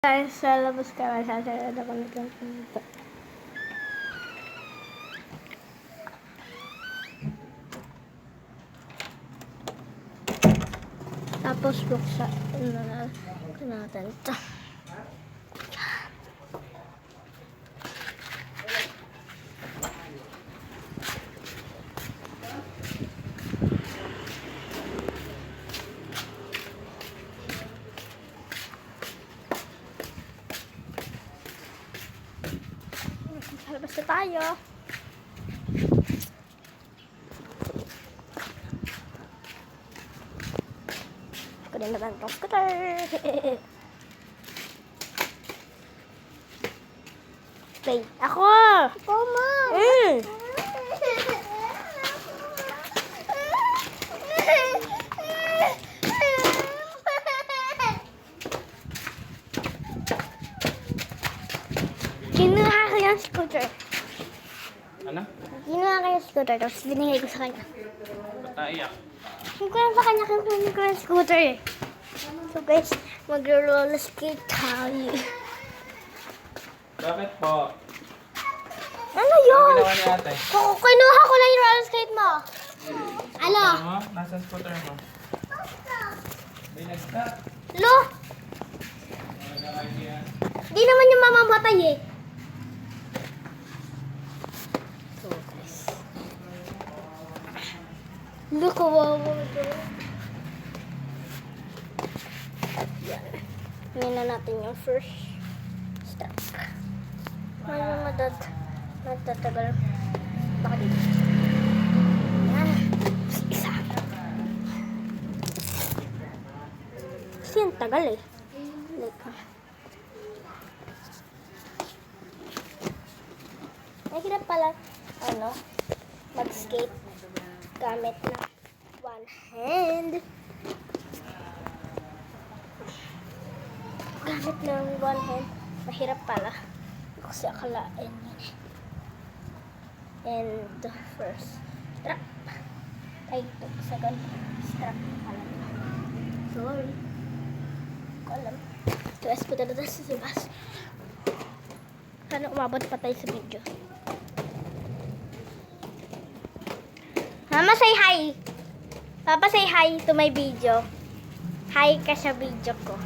Sa labas ka, masasarad ako nito. Tapos buksan na natin ito. Sa labas na tayo. Ako din naman itong scooter. Wait, ako! Oh, Mom! Kinuha ko yung scooter. Ano? Kinuha ko yung scooter, tapos binigay ko sa kanya. Ba't naiyak? Hindi ko lang sa kanya kinuha ko yung scooter eh. So guys, magro-roller skate tayo. Bakit po? Ano Ano yun? ginawa ni ate? Kinuha ko lang yung roller skate mo. Ano? Ano mo? Nasa scooter mo. Binagta. Lo? Di naman yung mamamatay eh. So guys. Look, kawawa ito. Yan. Ngayon na natin yung first step. Ngayon matatagal. Baka dito. Yan. Isa. Kasi yung tagal eh. Like, mahirap pala, mag-skate gamit na one hand. Gamit ng one hand, mahirap pala. Kasi akalain yun. And the first strap. Ay, ito, second strap pala. Sorry. Ko alam. Tuwas po talaga sa sibas. Sana umabot pa tayo sa video. Mama, say hi. Papa, say hi to my video. Hi ka sa video ko.